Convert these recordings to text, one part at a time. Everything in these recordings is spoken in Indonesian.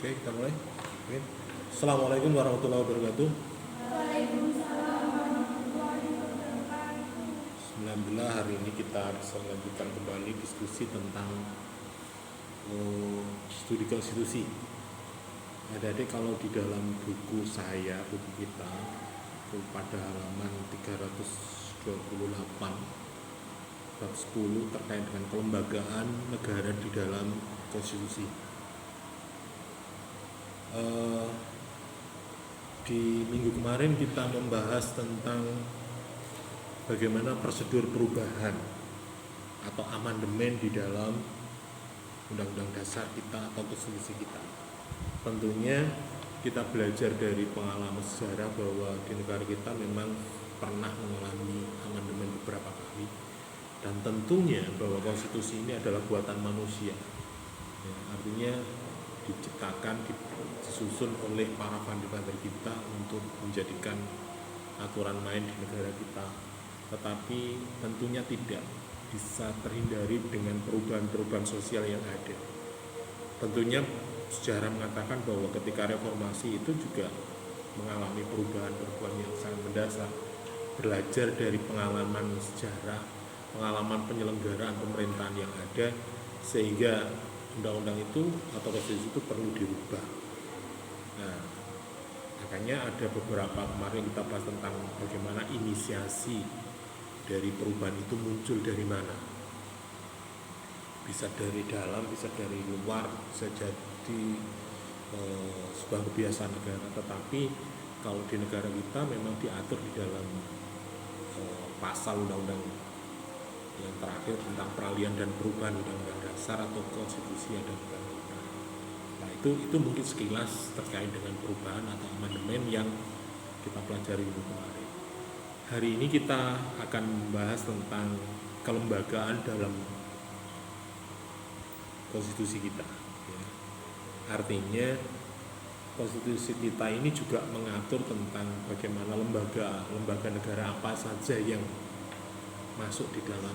Oke, kita mulai. Oke. Assalamualaikum warahmatullahi wabarakatuh. Waalaikumsalam warahmatullahi wabarakatuh. Alhamdulillah hari ini kita bisa melanjutkan kembali diskusi tentang studi konstitusi. Adik-adik kalau di dalam buku saya, buku kita itu pada halaman 328 bab 10 terkait dengan kelembagaan negara di dalam konstitusi. Di minggu kemarin kita membahas tentang bagaimana prosedur perubahan atau amandemen di dalam undang-undang dasar kita atau konstitusi kita. Tentunya kita belajar dari pengalaman sejarah bahwa di negara kita memang pernah mengalami amandemen beberapa kali, dan tentunya bahwa konstitusi ini adalah buatan manusia, ya, artinya diciptakan, disusun oleh para pandai-pandai kita untuk menjadikan aturan main di negara kita, tetapi tentunya tidak bisa terhindari dengan perubahan-perubahan sosial yang ada. Tentunya sejarah mengatakan bahwa ketika reformasi itu juga mengalami perubahan-perubahan yang sangat mendasar, belajar dari pengalaman sejarah, pengalaman penyelenggaraan pemerintahan yang ada, sehingga undang-undang itu atau konstitusi itu perlu dirubah. Nah, makanya ada beberapa kemarin kita bahas tentang bagaimana inisiasi dari perubahan itu muncul dari mana. Bisa dari dalam, bisa dari luar, bisa jadi sebuah kebiasaan negara. Tetapi kalau di negara kita memang diatur di dalam pasal undang-undang yang terakhir tentang peralihan dan perubahan undang-undang dasar atau konstitusi ada negara kita. Nah, itu mungkin sekilas terkait dengan perubahan atau amandemen yang kita pelajari minggu kemarin. Hari ini kita akan membahas tentang kelembagaan dalam konstitusi kita, ya. Artinya konstitusi kita ini juga mengatur tentang bagaimana lembaga negara apa saja yang masuk di dalam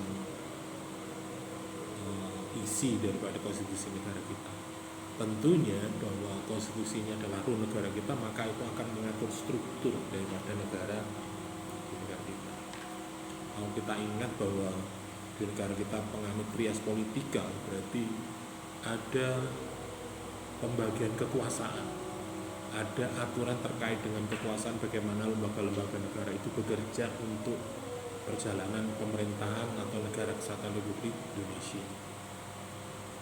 isi daripada konstitusi negara kita. Tentunya bahwa konstitusi ini adalah ruh negara kita, maka itu akan mengatur struktur daripada negara kita. Kalau kita ingat bahwa di negara kita penganut trias politika, berarti ada pembagian kekuasaan, ada aturan terkait dengan kekuasaan, bagaimana lembaga-lembaga negara itu bekerja untuk perjalanan pemerintahan atau negara kesatuan Republik Indonesia.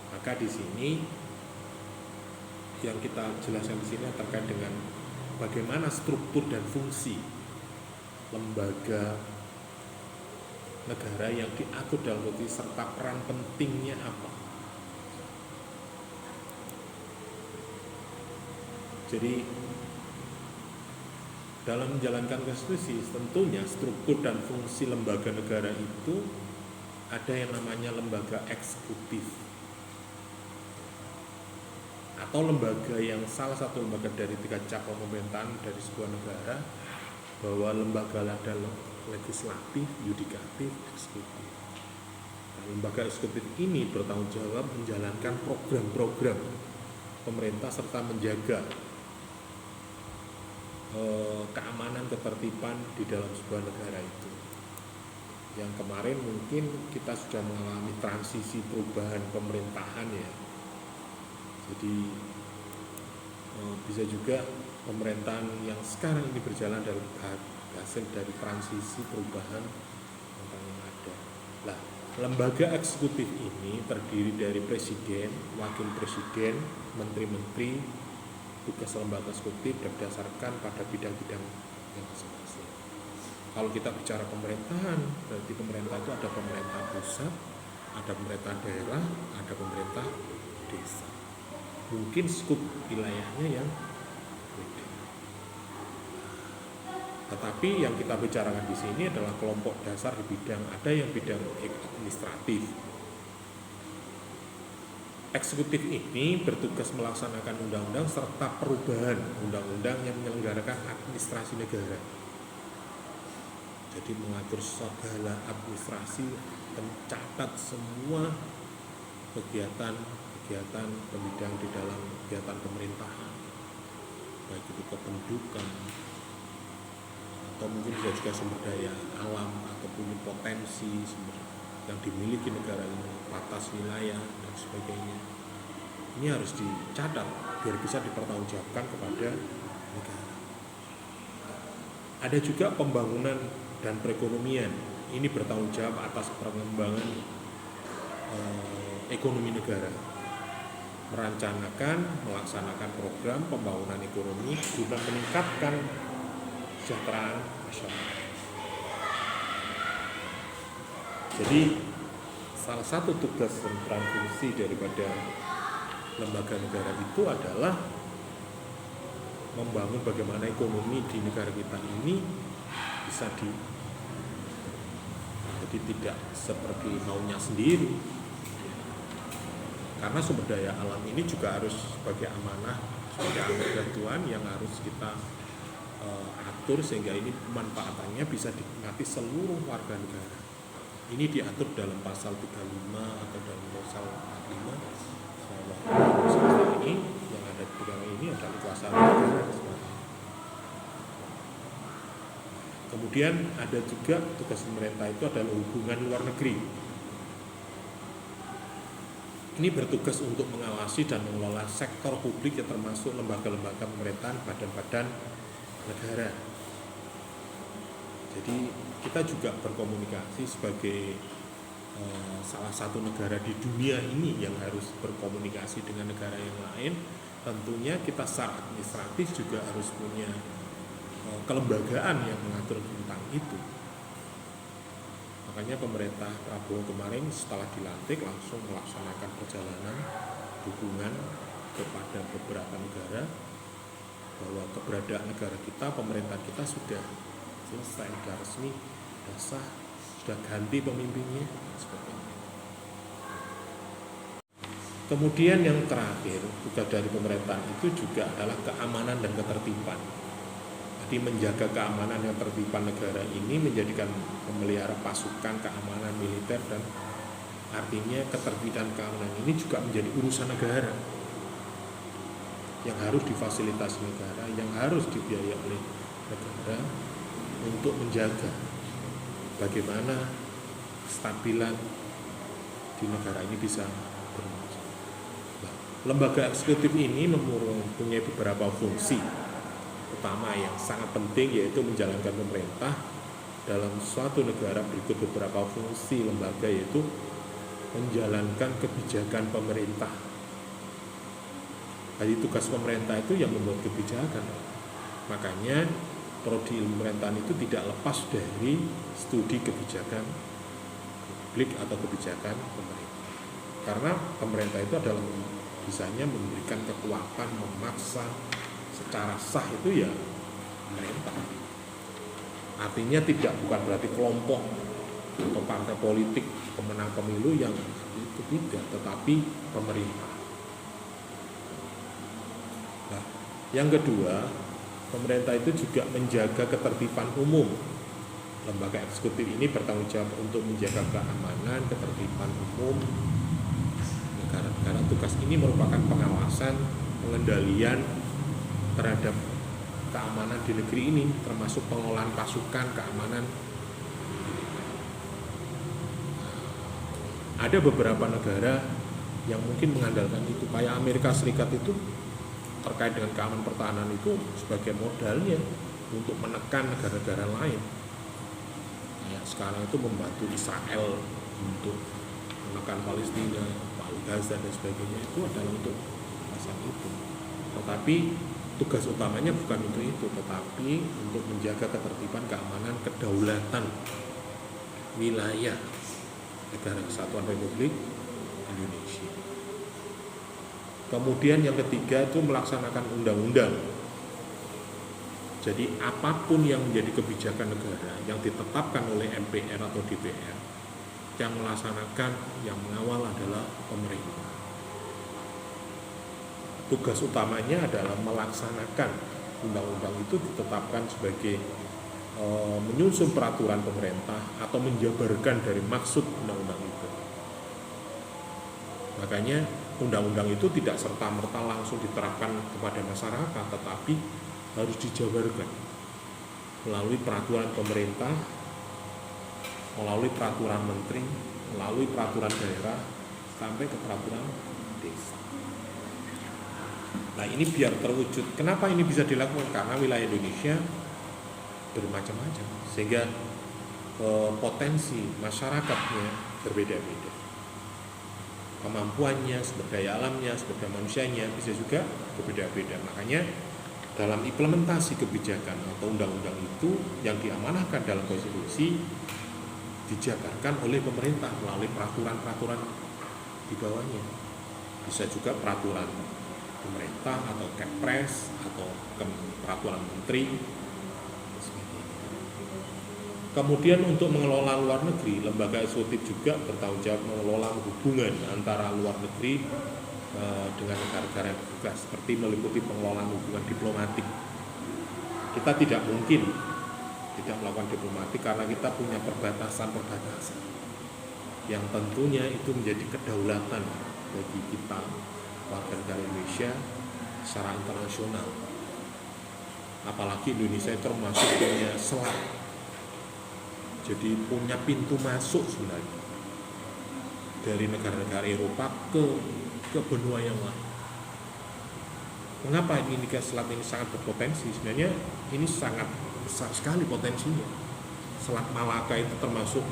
Maka di sini yang kita jelaskan di sini terkait dengan bagaimana struktur dan fungsi lembaga negara yang diatur dalam konstitusi serta peran pentingnya apa. Jadi dalam menjalankan konstitusi, tentunya struktur dan fungsi lembaga negara itu ada yang namanya lembaga eksekutif, atau lembaga yang salah satu lembaga dari 3 cabang pemerintahan dari sebuah negara, bahwa lembaga ada legislatif, yudikatif, eksekutif. Nah, lembaga eksekutif ini bertanggung jawab menjalankan program-program pemerintah serta menjaga keamanan, ketertiban di dalam sebuah negara itu. Yang kemarin mungkin kita sudah mengalami transisi perubahan pemerintahan, ya. Jadi bisa juga pemerintahan yang sekarang ini berjalan dari hasil dari transisi perubahan yang ada. Nah, lembaga eksekutif ini terdiri dari presiden, wakil presiden, menteri-menteri. Tugas lembaga eksekutif berdasarkan pada bidang-bidang yang masing-masing. Kalau kita bicara pemerintahan, berarti pemerintah itu ada pemerintah pusat, ada pemerintah daerah, ada pemerintah desa. Mungkin skup wilayahnya yang beda. Tetapi yang kita bicarakan di sini adalah kelompok dasar di bidang, ada yang bidang administratif. Eksekutif ini bertugas melaksanakan undang-undang serta perubahan undang-undang yang menyelenggarakan administrasi negara. Jadi mengatur segala administrasi, mencatat semua kegiatan kegiatan pembidang di dalam kegiatan pemerintahan, baik itu kependudukan atau mungkin bisa juga sumber daya alam atau punya potensi yang dimiliki negara ini, batas wilayah dan sebagainya. Ini harus dicatat biar bisa dipertanggungjawabkan kepada negara. Ada juga pembangunan dan perekonomian. Ini bertanggung jawab atas pengembangan ekonomi negara. Melaksanakan program pembangunan ekonomi guna meningkatkan kesejahteraan masyarakat. Jadi salah satu tugas dan peran fungsi daripada lembaga negara itu adalah membangun bagaimana ekonomi di negara kita ini bisa jadi tidak seperti maunya sendiri. Karena sumber daya alam ini juga harus sebagai amanah, sebagai anugerah Tuhan yang harus kita atur sehingga ini pemanfaatannya bisa dinikmati seluruh warga negara. Ini diatur dalam pasal 35 atau dalam pasal 45. Ini yang ada di belakang ini adalah kekuasaan negara. Kemudian ada juga tugas pemerintah itu adalah hubungan luar negeri. Ini bertugas untuk mengawasi dan mengelola sektor publik yang termasuk lembaga-lembaga pemerintahan, badan-badan negara. Jadi kita juga berkomunikasi sebagai salah satu negara di dunia ini yang harus berkomunikasi dengan negara yang lain. Tentunya kita secara administratif juga harus punya kelembagaan yang mengatur tentang itu. Makanya pemerintah Prabowo kemarin setelah dilantik langsung melaksanakan perjalanan dukungan kepada beberapa negara bahwa keberadaan negara kita, pemerintah kita sudah selesai, sudah resmi, sudah sah, sudah ganti pemimpinnya, sebagainya. Kemudian yang terakhir, tugas dari pemerintahan itu juga adalah keamanan dan ketertiban. Jadi menjaga keamanan dan ketertiban negara ini menjadikan memelihara pasukan keamanan militer, dan artinya ketertiban keamanan ini juga menjadi urusan negara yang harus difasilitasi negara, yang harus dibiayai oleh negara untuk menjaga bagaimana kestabilan di negara ini bisa berlangsung. Lembaga eksekutif ini mempunyai beberapa fungsi utama yang sangat penting, yaitu menjalankan pemerintah dalam suatu negara. Berikut beberapa fungsi lembaga, yaitu menjalankan kebijakan pemerintah. Jadi tugas pemerintah itu yang membuat kebijakan. Makanya prodi ilmu pemerintahan itu tidak lepas dari studi kebijakan publik atau kebijakan pemerintah. Karena pemerintah itu adalah bisanya memberikan kekuatan, memaksa secara sah itu ya pemerintah. Artinya bukan berarti kelompok atau partai politik pemenang pemilu yang itu tidak, tetapi pemerintah. Nah, yang kedua, pemerintah itu juga menjaga ketertiban umum. Lembaga eksekutif ini bertanggung jawab untuk menjaga keamanan, ketertiban umum negara-negara. Tugas ini merupakan pengawasan, pengendalian terhadap keamanan di negeri ini, termasuk pengolahan pasukan keamanan. Ada beberapa negara yang mungkin mengandalkan itu, kayak Amerika Serikat itu terkait dengan keamanan pertahanan itu sebagai modalnya untuk menekan negara-negara lain. Ya, sekarang itu membantu Israel untuk menekan Palestina, Gaza dan sebagainya, itu adalah untuk pasal itu. Tetapi tugas utamanya bukan untuk itu, tetapi untuk menjaga ketertiban, keamanan, kedaulatan wilayah Negara Kesatuan Republik Indonesia. Kemudian yang ketiga itu melaksanakan undang-undang. Jadi apapun yang menjadi kebijakan negara yang ditetapkan oleh MPR atau DPR, yang melaksanakan, yang mengawal adalah pemerintah. Tugas utamanya adalah melaksanakan undang-undang itu ditetapkan sebagai menyusun peraturan pemerintah atau menjabarkan dari maksud undang-undang itu. Makanya undang-undang itu tidak serta-merta langsung diterapkan kepada masyarakat, tetapi harus dijabarkan melalui peraturan pemerintah, melalui peraturan menteri, melalui peraturan daerah, sampai ke peraturan desa. Nah, ini biar terwujud. Kenapa ini bisa dilakukan? Karena wilayah Indonesia bermacam-macam, sehingga potensi masyarakatnya berbeda-beda. Kemampuannya, sumber daya alamnya, sumber daya manusianya bisa juga berbeda-beda. Makanya dalam implementasi kebijakan atau undang-undang itu yang diamanahkan dalam konstitusi dijabarkan oleh pemerintah melalui peraturan-peraturan di bawahnya. Bisa juga peraturan pemerintah atau Kepres atau peraturan menteri. Kemudian untuk mengelola luar negeri, lembaga eksekutif juga bertanggung jawab mengelola hubungan antara luar negeri dengan negara-negara yang bertugas, seperti meliputi pengelolaan hubungan diplomatik. Kita tidak mungkin tidak melakukan diplomatik karena kita punya perbatasan-perbatasan yang tentunya itu menjadi kedaulatan bagi kita warga negara Indonesia secara internasional. Apalagi Indonesia termasuk punya selat, jadi punya pintu masuk sebenarnya dari negara-negara Eropa ke benua yang lain. Mengapa ini Selat ini sangat berpotensi? Sebenarnya ini sangat besar sekali potensinya. Selat Malaka itu termasuk,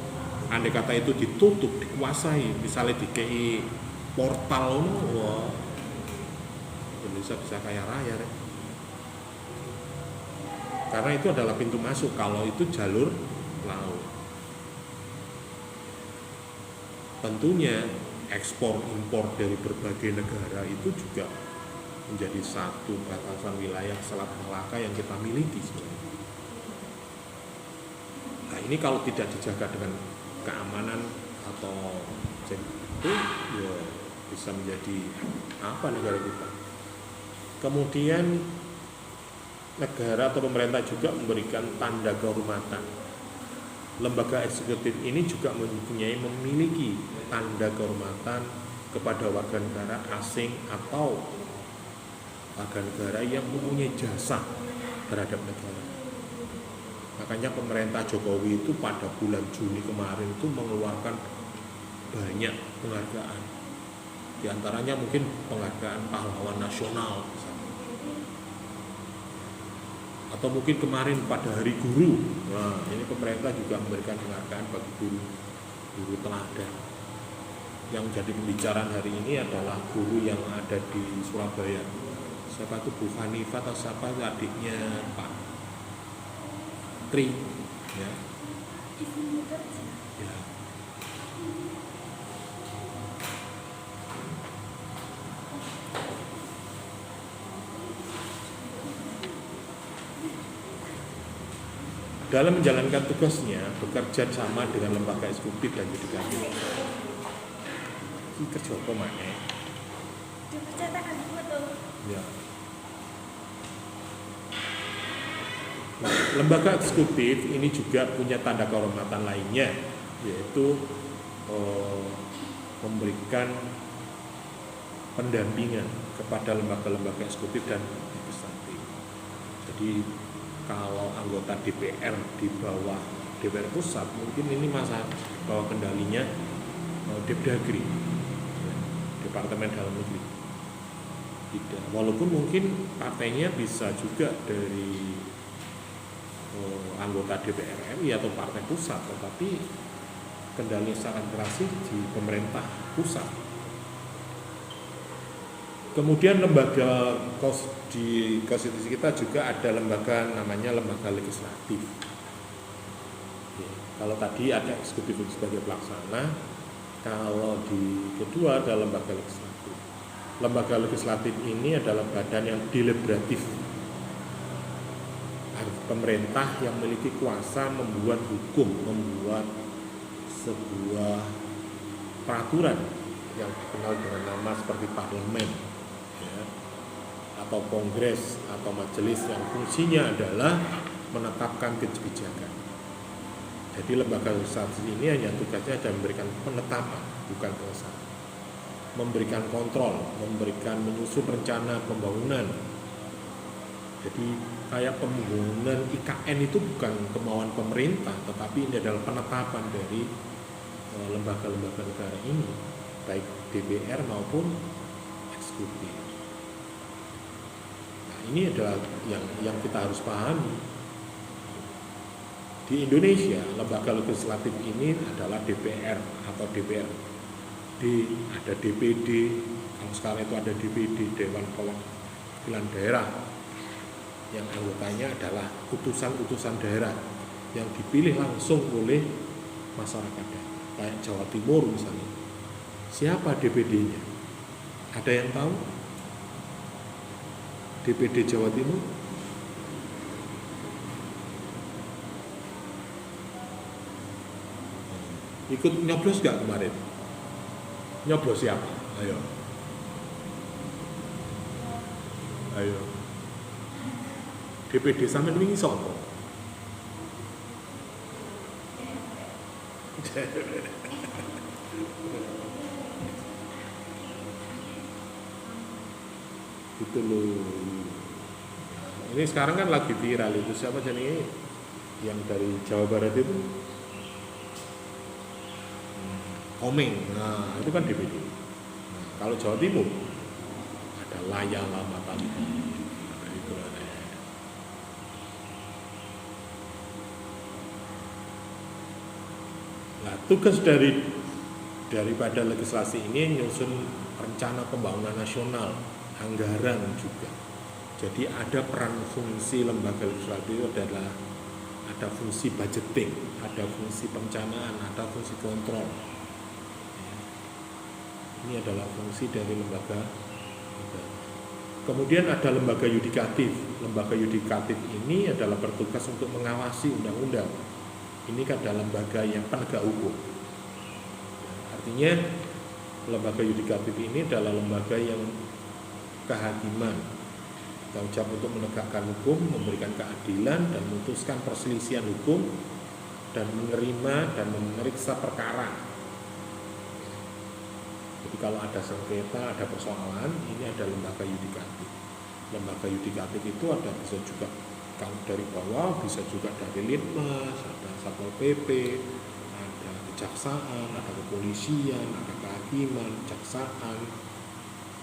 andai kata itu ditutup, dikuasai, misalnya di KI portal, wah, Indonesia bisa kaya raya, ya. Karena itu adalah pintu masuk. Kalau itu jalur laut, tentunya ekspor impor dari berbagai negara itu juga menjadi satu batasan wilayah Selat Malaka yang kita miliki sebenarnya. Nah, ini kalau tidak dijaga dengan keamanan atau itu ya bisa menjadi apa negara kita. Kemudian negara atau pemerintah juga memberikan tanda kehormatan. Lembaga eksekutif ini juga memiliki tanda kehormatan kepada warga negara asing atau warga negara yang mempunyai jasa terhadap negara. Makanya pemerintah Jokowi itu pada bulan Juni kemarin itu mengeluarkan banyak penghargaan. Di antaranya mungkin penghargaan pahlawan nasional misalnya. Atau mungkin kemarin pada Hari Guru. Nah, ini pemerintah juga memberikan penghargaan bagi guru teladan. Yang jadi pembicaraan hari ini adalah guru yang ada di Surabaya. Siapa itu, Bu Hanifah atau siapa, adiknya Pak Tri, ya. Ya. Dalam menjalankan tugasnya bekerja sama dengan lembaga eksekutif dan yudikatif. Ini kerja apa mana? Ya. Nah, lembaga eksekutif ini juga punya tanda kehormatan lainnya, yaitu memberikan pendampingan kepada lembaga-lembaga eksekutif dan legislatif. Jadi kalau anggota DPR di bawah DPR pusat, mungkin ini masa bahwa kendalinya Depdagri, Departemen Dalam Negeri. Tidak, walaupun mungkin partainya bisa juga dari anggota DPR RI atau partai pusat, tetapi kendali secara administrasi di pemerintah pusat. Kemudian lembaga di konstitusi kita juga ada lembaga namanya lembaga legislatif. Kalau tadi ada eksekutif sebagai pelaksana, kalau di kedua ada lembaga legislatif. Lembaga legislatif ini adalah badan yang deliberatif. Pemerintah yang memiliki kuasa membuat hukum, membuat sebuah peraturan yang dikenal dengan nama seperti parlemen, ya, atau kongres atau majelis yang fungsinya adalah menetapkan kebijakan. Jadi lembaga legislatif ini hanya tugasnya adalah memberikan penetapan, bukan pengesahan. memberikan kontrol, menyusun rencana pembangunan. Jadi kayak pembangunan IKN itu bukan kemauan pemerintah, tetapi ini adalah penetapan dari lembaga-lembaga negara ini, baik DPR maupun eksekutif. Nah, ini adalah yang kita harus pahami. Di Indonesia, lembaga legislatif ini adalah DPR atau DPRD, ada DPD, kalau sekarang itu ada DPD, Dewan Perwakilan Daerah, yang anggotanya adalah utusan-utusan daerah yang dipilih langsung oleh masyarakat daerah. Kayak Jawa Timur misalnya, siapa DPD-nya? Ada yang tahu? DPD Jawa Timur? Ikut nyoblos gak kemarin? Nyoblos siapa? Ayo. DPD sampean wingi sapa? Gitu loh. Ini sekarang kan lagi viral itu, siapa jenenge yang dari Jawa Barat itu? Komeng. Nah, itu kan DPD. Nah, kalau Jawa Timur ada Lanyala Mataliti. Itu ada. Nah, tugas daripada legislasi ini nyusun rencana pembangunan nasional, anggaran juga. Jadi ada peran fungsi lembaga legislatif itu adalah ada fungsi budgeting, ada fungsi perencanaan, ada fungsi kontrol. Ini adalah fungsi dari lembaga. Kemudian ada lembaga yudikatif. Lembaga yudikatif ini adalah bertugas untuk mengawasi undang-undang. Ini adalah lembaga yang penegak hukum. Artinya lembaga yudikatif ini adalah lembaga yang kehakiman, tanggung jawab untuk menegakkan hukum, memberikan keadilan dan memutuskan perselisihan hukum dan menerima dan memeriksa perkara. Jadi kalau ada sengketa, ada persoalan, ini ada lembaga yudikatif. Lembaga yudikatif itu ada bisa juga kalau dari bawah, bisa juga dari Litmas, ada Satpol PP, ada kejaksaan, ada kepolisian, ada kehakiman, kejaksaan.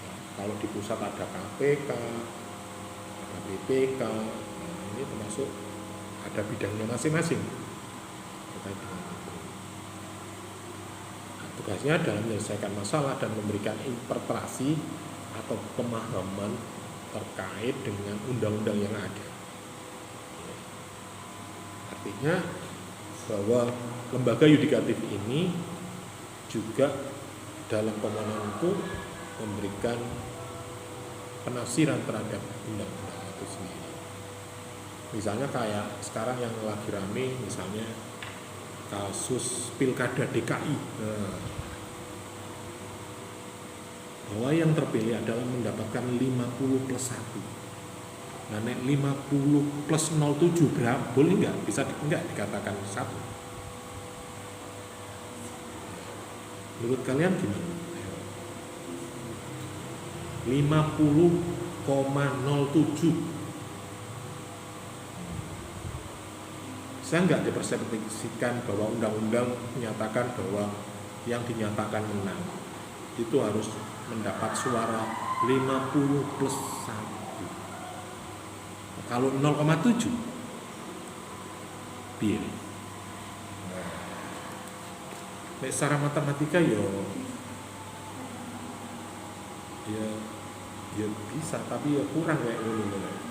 Ya, kalau di pusat ada KPK, ada BPK. Nah, ini termasuk ada bidangnya masing-masing. Tugasnya adalah menyelesaikan masalah dan memberikan interpretasi atau pemahaman terkait dengan undang-undang yang ada. Artinya bahwa lembaga yudikatif ini juga dalam pemahaman itu memberikan penafsiran terhadap undang-undang itu sendiri. Misalnya kayak sekarang yang lagi rame, misalnya kasus pilkada DKI. Nah, bahwa yang terpilih adalah mendapatkan 50+1. Nah, 50+07 berapa? Boleh nggak? Bisa nggak dikatakan 1? Menurut kalian gimana? 50,07. Saya nggak dipersepsikan bahwa undang-undang menyatakan bahwa yang dinyatakan menang itu harus mendapat suara 50+1. Kalau 0,7 pilih. Nah, secara matematika ya bisa, tapi ya kurang kayak dulu.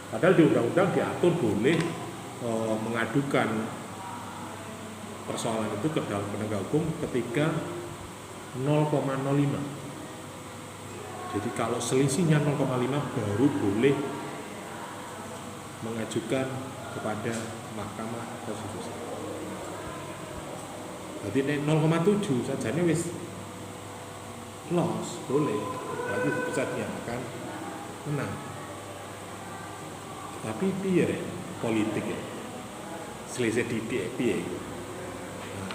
Padahal di undang-undang diatur boleh mengadukan persoalan itu ke dalam penegak hukum ketika 0,05. Jadi kalau selisihnya 0,5 baru boleh mengajukan kepada Mahkamah Konstitusi. Jadi 0,7 saja ini wis loss, boleh, berarti bisa dinyatakan menang. Tapi piye politik ya, selisih didik piye. Nah,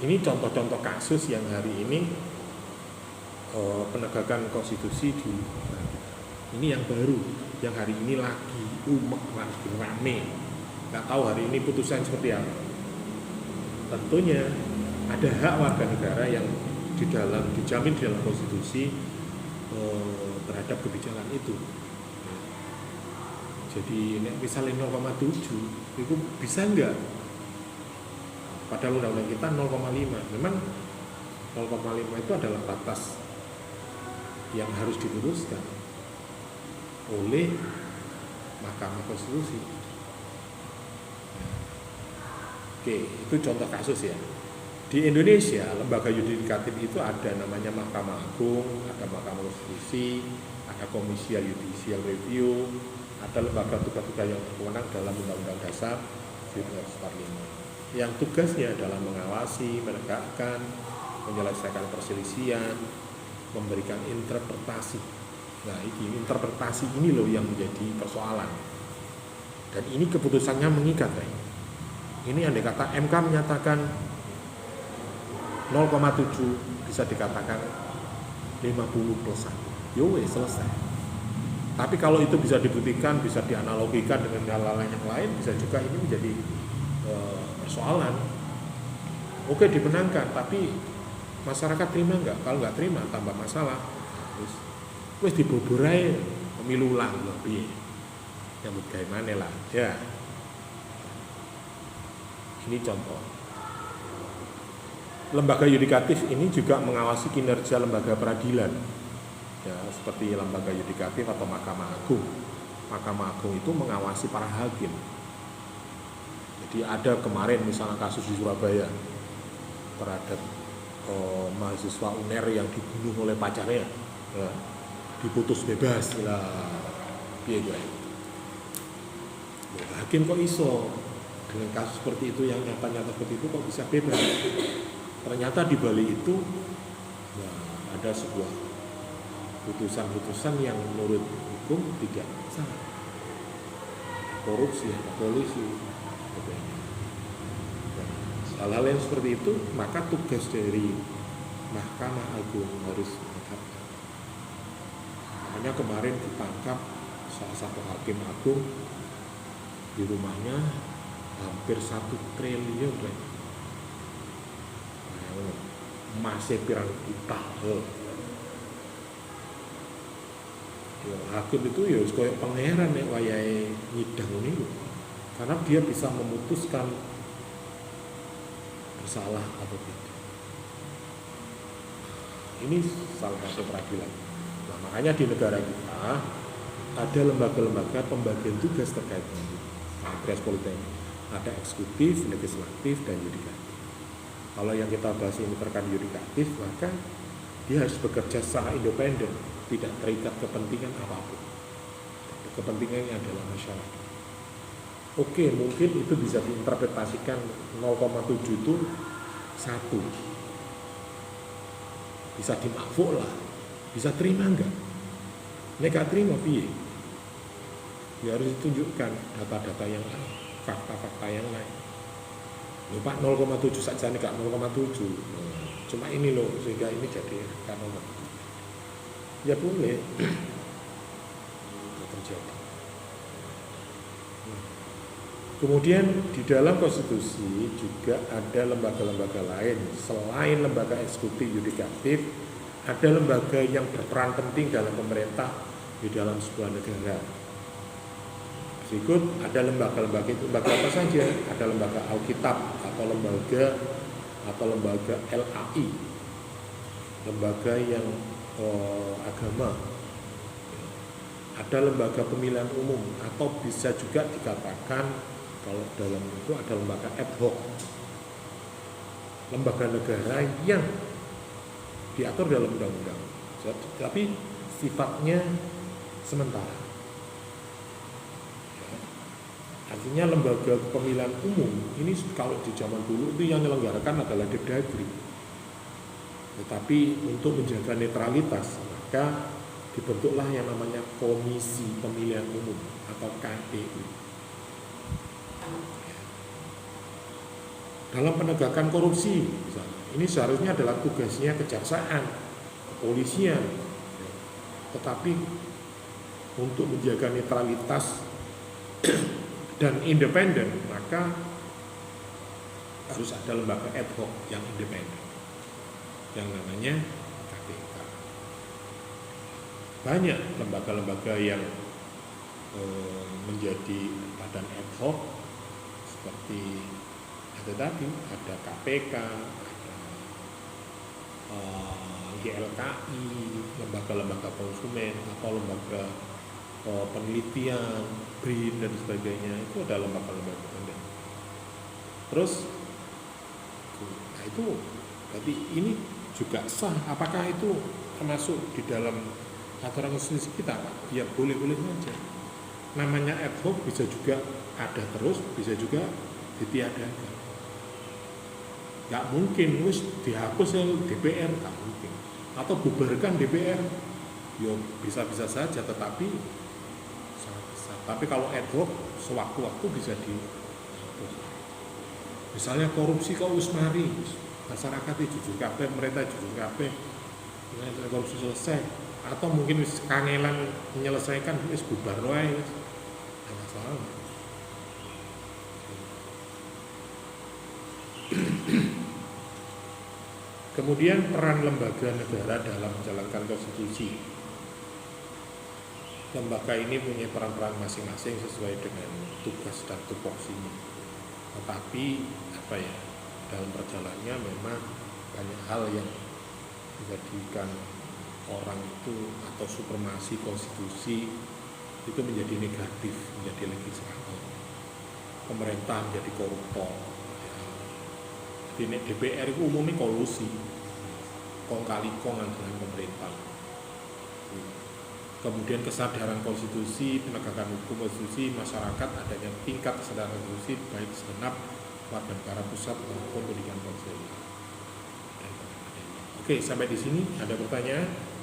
Ini contoh-contoh kasus yang hari ini penegakan konstitusi di ini yang baru, yang hari ini lagi lagi rame. Nggak tahu hari ini putusan seperti apa. Tentunya ada hak warga negara yang dijamin di dalam konstitusi terhadap kebijakan itu. Jadi misalnya 0,7 itu bisa enggak? Padahal undang-undang kita 0,5. Memang 0,5 itu adalah batas yang harus diputuskan oleh Mahkamah Konstitusi. Oke, itu contoh kasus ya. Di Indonesia, lembaga yudikatif itu ada namanya Mahkamah Agung, ada Mahkamah Konstitusi, ada Komisi Judicial Review, ada lembaga tugas-tugas yang berwenang dalam Undang-Undang Dasar 1945. Yang tugasnya adalah mengawasi, menegakkan, menyelesaikan perselisihan, memberikan interpretasi. Nah, ini interpretasi ini loh yang menjadi persoalan. Dan ini keputusannya mengikat, kan? Ini andai kata MK menyatakan 0,7 bisa dikatakan 50+1. Yo wes selesai. Tapi kalau itu bisa dibuktikan, bisa dianalogikan dengan hal-hal yang lain, bisa juga ini menjadi persoalan. Oke, dimenangkan, tapi masyarakat terima enggak? Kalau enggak terima, tambah masalah. Wes diboborai pemilu ulang loh, piye? Yang bagaimana lah, ya. Ini contoh. Lembaga yudikatif ini juga mengawasi kinerja lembaga peradilan. Ya, seperti lembaga yudikatif atau Mahkamah Agung. Mahkamah Agung itu mengawasi para hakim. Jadi ada kemarin misalnya kasus di Surabaya terhadap mahasiswa UNER yang dibunuh oleh pacarnya, ya, diputus bebas lah, piye gue. Hakim kok iso dengan kasus seperti itu yang nyata-nyata seperti itu kok bisa bebas? Ternyata di balik itu ya, ada sebuah putusan-putusan yang menurut hukum tidak salah, korupsi, polisi. Hal-hal yang seperti itu, maka tugas dari Mahkamah Agung harus menegakkan. Makanya kemarin ditangkap salah satu hakim agung di rumahnya hampir 1 triliun masih pirang juta. Hakim itu ya kayak pangeran ya wayahe nyidang ini, karena dia bisa memutuskan bersalah atau tidak. Ini salah satu peradilan. Nah, makanya di negara kita ada lembaga-lembaga pembagian tugas terkait dengan itu. Tugas politik ada eksekutif, legislatif, dan yudikatif. Kalau yang kita bahas ini terkait yudikatif, maka dia harus bekerja secara independen, tidak terikat kepentingan apapun. Kepentingannya adalah masyarakat. Oke, mungkin itu bisa diinterpretasikan 0,7 itu 1. Bisa dimakfuk lah. Bisa terima enggak? Nek terima piye? Ya harus ditunjukkan data-data yang lain, fakta-fakta yang lain. Loh Pak, 0,7 saja nih Kak, 0,7. Cuma ini loh, sehingga ini jadi kan 0,7. Ya boleh. Terjadi. Kemudian di dalam konstitusi juga ada lembaga-lembaga lain selain lembaga eksekutif yudikatif, ada lembaga yang berperan penting dalam pemerintah di dalam sebuah negara. Berikut ada lembaga-lembaga itu, lembaga apa saja? Ada lembaga Alkitab atau lembaga LAI, lembaga yang agama. Ada lembaga pemilihan umum atau bisa juga dikatakan kalau dalam itu ada lembaga ad hoc, lembaga negara yang diatur dalam undang-undang, tapi sifatnya sementara. Artinya lembaga pemilihan umum ini kalau di zaman dulu itu yang menyelenggarakan adalah Depdagri. Tetapi untuk menjaga netralitas maka dibentuklah yang namanya Komisi Pemilihan Umum atau KPU. dalam penegakan korupsi misalnya. Ini seharusnya adalah tugasnya kejaksaan, kepolisian, tetapi untuk menjaga netralitas dan independen maka harus ada lembaga ad hoc yang independen yang namanya KPK. Banyak lembaga-lembaga yang menjadi badan ad hoc seperti ada tadi, ada KPK, ada YLKI, lembaga-lembaga konsumen atau lembaga penelitian, BRIN dan sebagainya, itu ada lembaga-lembaga independen. Terus, nah itu berarti ini juga sah. Apakah itu termasuk di dalam aturan konstitusi kita, Pak? Ya boleh-boleh saja. Namanya ad hoc bisa juga ada terus, bisa juga ditiadakan. Nggak mungkin wis dihapus DPR, nggak mungkin. Atau bubarkan DPR, ya bisa-bisa saja, tetapi sangat besar. Tapi kalau ad hoc, sewaktu-waktu bisa dihapus. Misalnya korupsi kok wis mari, masyarakat itu jujur kabeh, mereka jujur kabeh, korupsi selesai. Atau mungkin wis kangelan menyelesaikan, wis bubar wae, wis nggak masalah. Kemudian peran lembaga negara dalam menjalankan konstitusi. Lembaga ini punya peran-peran masing-masing sesuai dengan tugas dan tupoksinya. Tetapi dalam perjalanannya memang banyak hal yang menjadikan orang itu atau supremasi konstitusi itu menjadi negatif, menjadi legislator. Pemerintah menjadi koruptor. Di DPR itu umumnya kolusi, kong kali kong dengan pemerintah. Kemudian kesadaran konstitusi, penegakan hukum konstitusi, masyarakat adanya tingkat kesadaran konstitusi baik segenap warga negara pusat maupun pendidikan konseling. Oke, sampai di sini ada pertanyaan?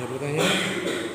Ada pertanyaan?